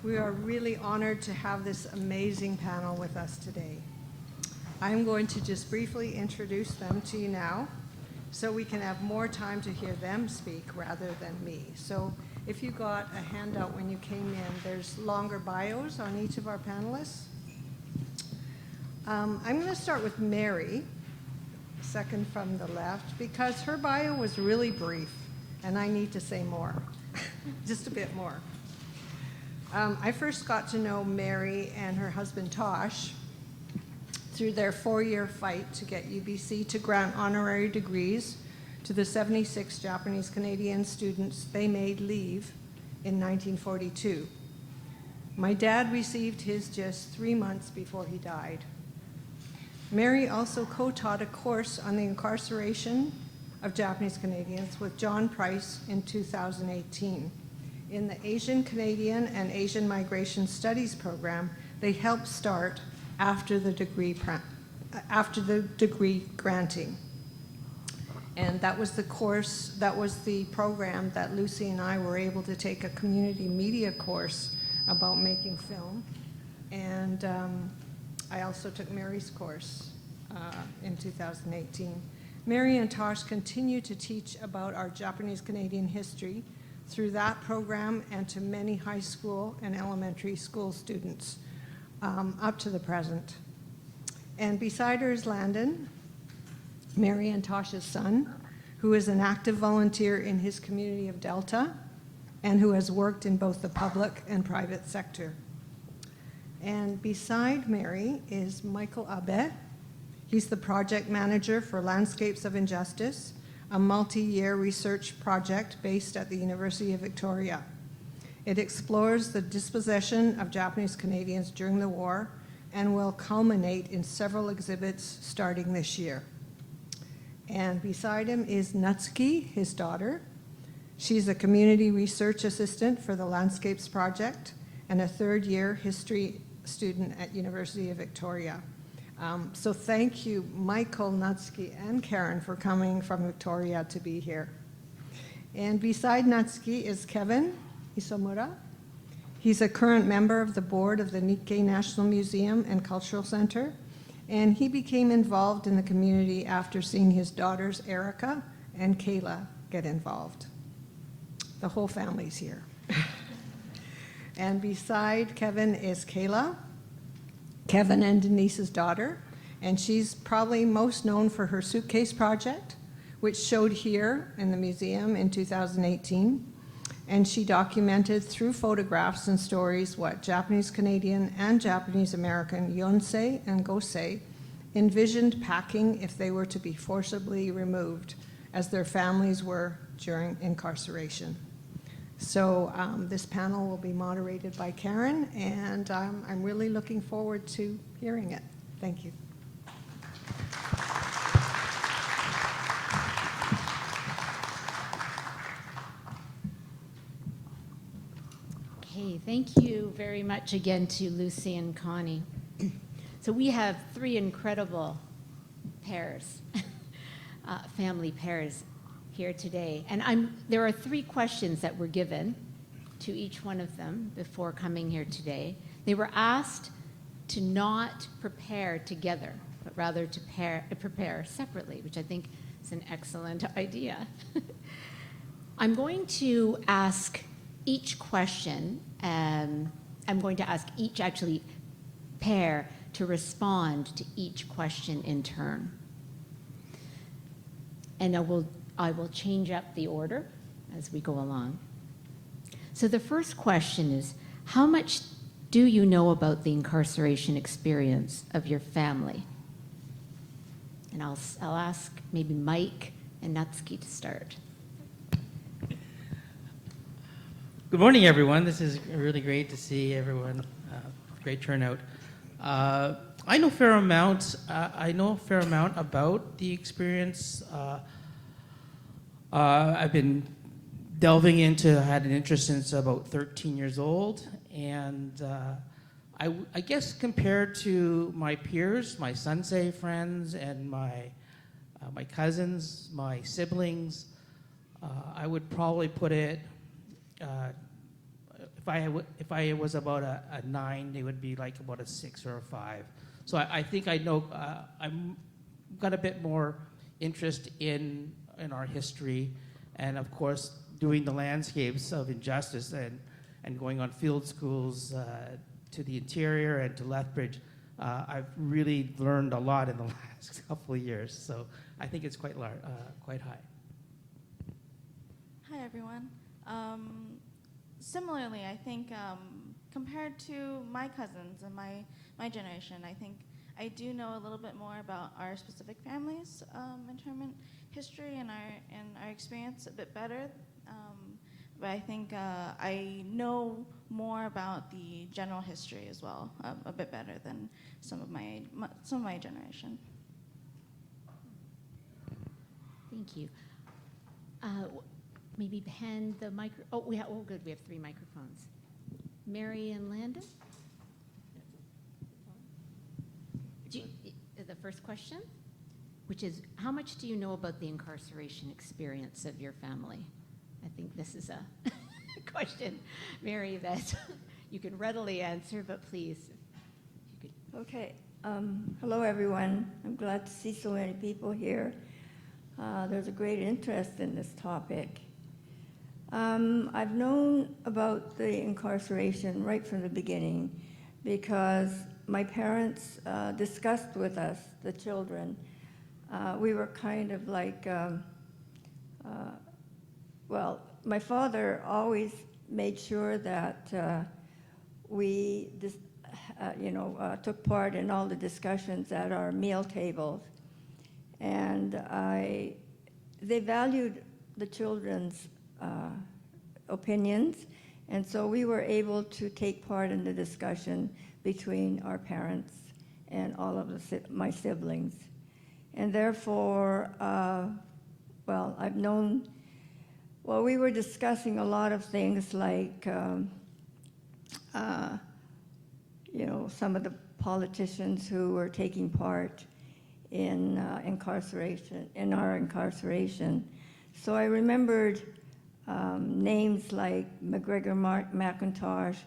We are really honored to have this amazing panel with us today. I'm going to just briefly introduce them to you now so we can have more time to hear them speak rather than me. So if you got a handout when you came in, there's longer bios on each of our panelists. I'm going to start with Mary, second from the left, because her bio was really brief, and I need to say more, just a bit more. I first got to know Mary and her husband Tosh through their 4-year fight to get UBC to grant honorary degrees to the 76 Japanese Canadian students they made leave in 1942. My dad received his just 3 months before he died. Mary also co-taught a course on the incarceration of Japanese Canadians with John Price in 2018. In the Asian Canadian and Asian Migration Studies program, they helped start after the degree granting. And that was the course, that was the program that Lucy and I were able to take a community media course about making film. And I also took Mary's course in 2018. Mary and Tosh continue to teach about our Japanese Canadian history through that program and to many high school and elementary school students up to the present. And beside her is Landon, Mary and Tosh's son, who is an active volunteer in his community of Delta and who has worked in both the public and private sector. And beside Mary is Michael Abe. He's the project manager for Landscapes of Injustice, a multi-year research project based at the University of Victoria. It explores the dispossession of Japanese Canadians during the war and will culminate in several exhibits starting this year. And beside him is Natsuki, his daughter. She's a community research assistant for the Landscapes Project and a third-year history student at University of Victoria. So thank you, Michael, Natsuki, and Karen for coming from Victoria to be here. And beside Natsuki is Kevin Isomura. He's a current member of the board of the Nikkei National Museum and Cultural Center, and he became involved in the community after seeing his daughters Erica and Kayla get involved. The whole family's here. And beside Kevin is Kayla, Kevin and Denise's daughter, and she's probably most known for her suitcase project, which showed here in the museum in 2018. And she documented through photographs and stories what Japanese Canadian and Japanese American Yonsei and Gosei envisioned packing if they were to be forcibly removed, as their families were during incarceration. So this panel will be moderated by Karen, and I'm really looking forward to hearing it. Thank you. Okay, thank you very much again to Lucy and Connie. So we have 3 incredible pairs, family pairs here today. And there are 3 questions that were given to each one of them before coming here today. They were asked to not prepare together, but rather to prepare separately, which I think is an excellent idea. I'm going to ask each question, I'm going to ask each actually pair to respond to each question in turn. And I will change up the order as we go along. So the first question is, how much do you know about the incarceration experience of your family? And I'll ask maybe Mike and Natsuki to start. Good morning, everyone. This is really great to see everyone. Great turnout. I know a fair amount. I know a fair amount about the experience. I've been delving into, had an interest since about 13 years old, and I guess compared to my peers, my Sansei friends, and my cousins, my siblings, I would probably put it, if if I was about a 9, they would be like about a 6 or a 5. So I think I know, I'm got a bit more interest in our history, and of course doing the landscapes of injustice and going on field schools to the interior and to Lethbridge. I've really learned a lot in the last couple of years, so I think it's quite high. Hi, everyone. Similarly, I think compared to my cousins and my generation, I think I do know a little bit more about our specific families' internment history and our experience a bit better. But I think I know more about the general history as well, a bit better than some of my generation. Thank you. Maybe hand the micro. Oh, good. We have 3 microphones. Mary and Landon. The first question, which is, how much do you know about the incarceration experience of your family? I think this is a question, Mary, that you can readily answer, but please, if you could. Okay. Hello, everyone. I'm glad to see so many people here. There's a great interest in this topic. I've known about the incarceration right from the beginning because my parents discussed with us, the children. We were kind of like, well, my father always made sure that we took part in all the discussions at our meal tables. And they valued the children's opinions, and so we were able to take part in the discussion between our parents and all of my siblings. And therefore, I've known, we were discussing a lot of things like, some of the politicians who were taking part in our incarceration. So I remembered names like McGregor McIntosh,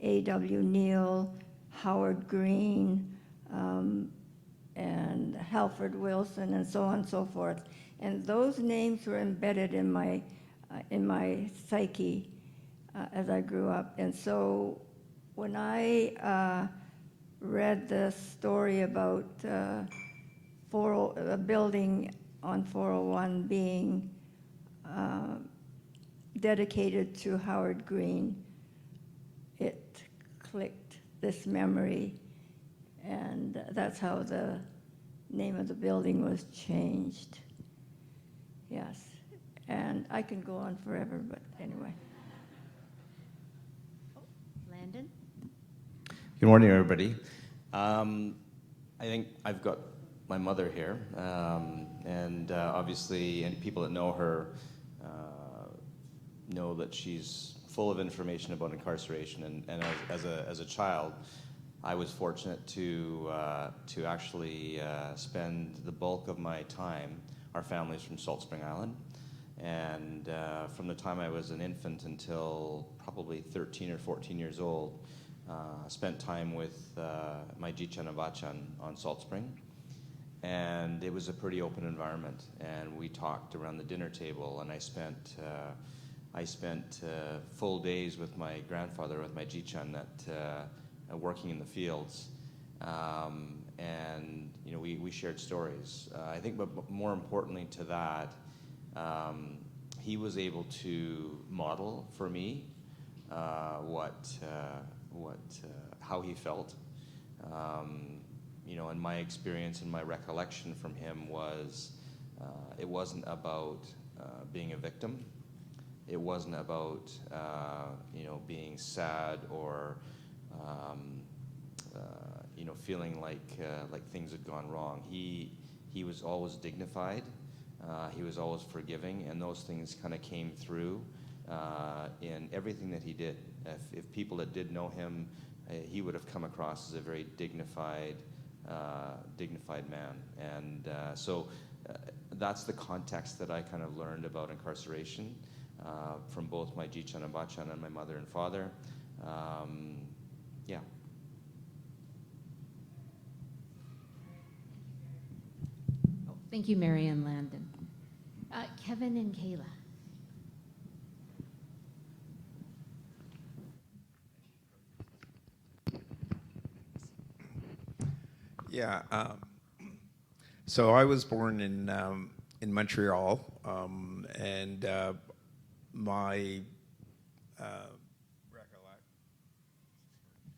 A.W. Neal, Howard Green, and Halford Wilson, and so on and so forth. And those names were embedded in my psyche as I grew up. And so when I read the story about a building on 401 being dedicated to Howard Green, it clicked this memory, and that's how the name of the building was changed. Yes, and I can go on forever, but anyway. Landon? Good morning, everybody. I think I've got my mother here, and obviously, and people that know her know that she's full of information about incarceration. And as a child, I was fortunate to actually spend the bulk of my time. Our family's from Salt Spring Island, and from the time I was an infant until probably 13 or 14 years old, spent time with my Jichan and Bachan on Salt Spring. And it was a pretty open environment, and we talked around the dinner table, and I spent full days with my grandfather, with my Jichan, working in the fields, and we shared stories. I think, but more importantly to that, he was able to model for me how he felt. And my experience and my recollection from him was, it wasn't about being a victim. It wasn't about being sad or feeling like things had gone wrong. He was always dignified. He was always forgiving, and those things kind of came through in everything that he did. If people that did know him, he would have come across as a very dignified man. And so that's the context that I kind of learned about incarceration from both my Jichan and Bachan and my mother and father. Yeah. Thank you, Mary and Landon. Kevin and Kayla. Yeah. So I was born in Montreal, and my recollect.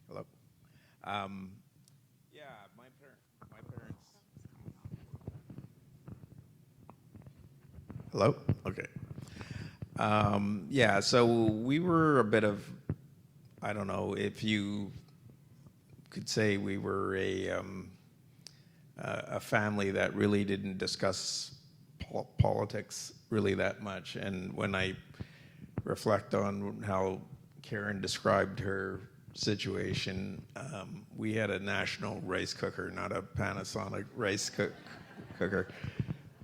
Hello. Yeah, my parents. Hello. Okay. Yeah. So we were a bit of, I don't know if you could say we were a family that really didn't discuss politics really that much. And when I reflect on how Karen described her situation, we had a national rice cooker, not a Panasonic rice cooker.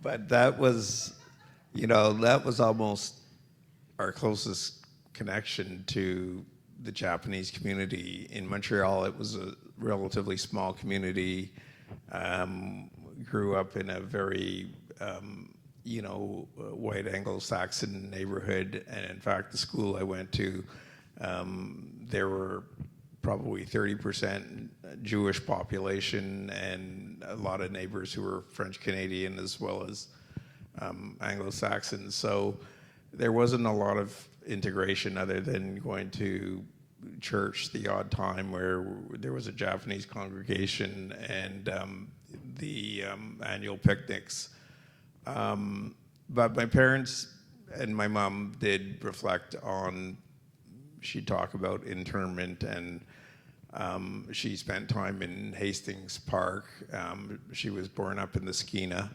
But that was, that was almost our closest connection to the Japanese community. In Montreal, it was a relatively small community. Grew up in a very, white Anglo-Saxon neighborhood. And in fact, the school I went to, there were probably 30% Jewish population and a lot of neighbors who were French Canadian as well as Anglo-Saxons. So there wasn't a lot of integration other than going to church the odd time where there was a Japanese congregation and the annual picnics. But my parents and my mom did reflect on, she'd talk about internment, and she spent time in Hastings Park. She was born up in the Skeena,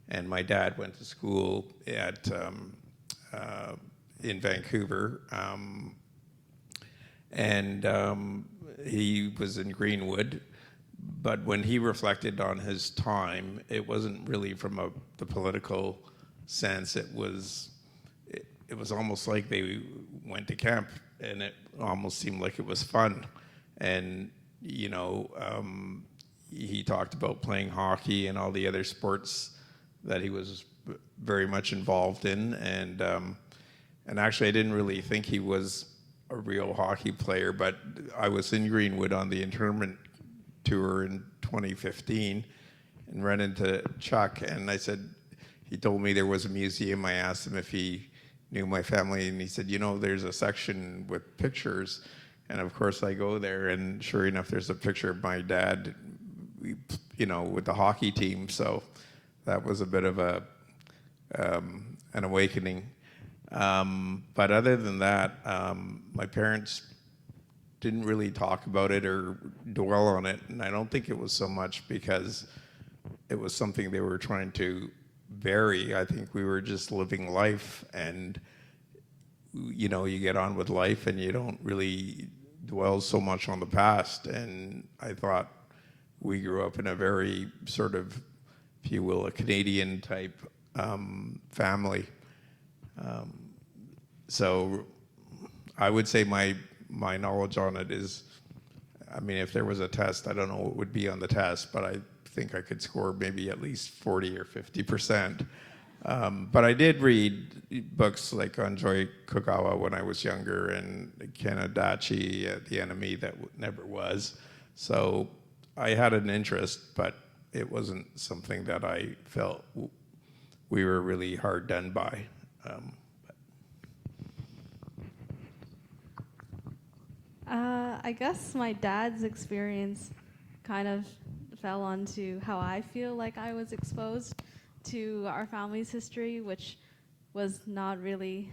and my dad went to school at in Vancouver. And he was in Greenwood, but when he reflected on his time, it wasn't really from the political sense. It was almost like they went to camp, and it almost seemed like it was fun. And he talked about playing hockey and all the other sports that he was very much involved in. And actually, I didn't really think he was a real hockey player, but I was in Greenwood on the internment tour in 2015 and ran into Chuck, and he told me there was a museum. I asked him if he knew my family, and he said, there's a section with pictures. And of course I go there, and sure enough, there's a picture of my dad, with the hockey team. So that was a bit of an awakening. But other than that, my parents didn't really talk about it or dwell on it. And I don't think it was so much because it was something they were trying to bury. I think we were just living life, and you get on with life and you don't really dwell so much on the past. And I thought we grew up in a very sort of, if you will, a Canadian type family. So I would say my knowledge on it is, if there was a test, I don't know what would be on the test, but I think I could score maybe at least 40 or 50%. But I did read books like on Joy Kogawa when I was younger, and Ken Adachi, The Enemy That Never Was. So I had an interest, but it wasn't something that I felt we were really hard done by. I guess my dad's experience kind of fell onto how I feel like I was exposed to our family's history, which was not really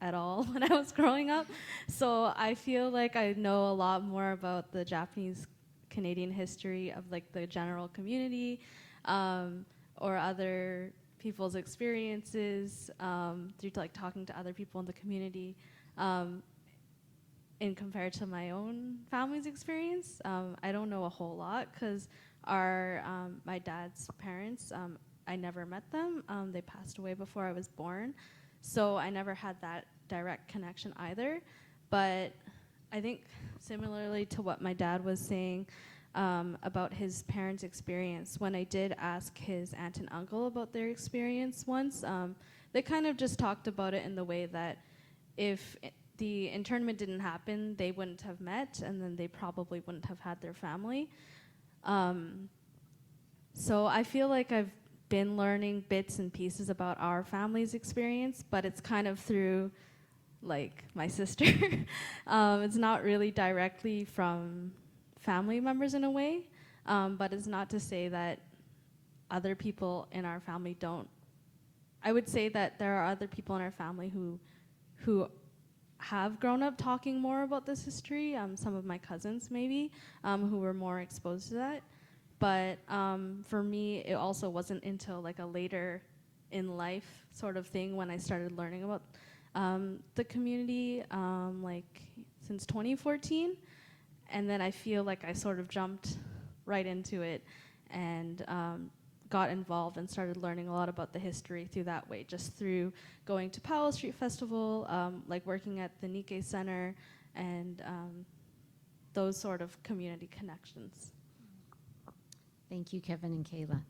at all when I was growing up. So I feel like I know a lot more about the Japanese Canadian history of like the general community or other people's experiences through like talking to other people in the community. In compared to my own family's experience, I don't know a whole lot because my dad's parents, I never met them. They passed away before I was born, so I never had that direct connection either. But I think similarly to what my dad was saying about his parents' experience, when I did ask his aunt and uncle about their experience once, they kind of just talked about it in the way that if the internment didn't happen, they wouldn't have met, and then they probably wouldn't have had their family. So I feel like I've been learning bits and pieces about our family's experience, but it's kind of through like my sister. It's not really directly from family members in a way, but it's not to say that other people in our family don't. I would say that there are other people in our family who have grown up talking more about this history, some of my cousins maybe, who were more exposed to that. But for me, it also wasn't until like a later in life sort of thing when I started learning about the community, like since 2014. And then I feel like I sort of jumped right into it and got involved and started learning a lot about the history through that way, just through going to Powell Street Festival, like working at the Nikkei Center, and those sort of community connections. Thank you, Kevin and Kayla.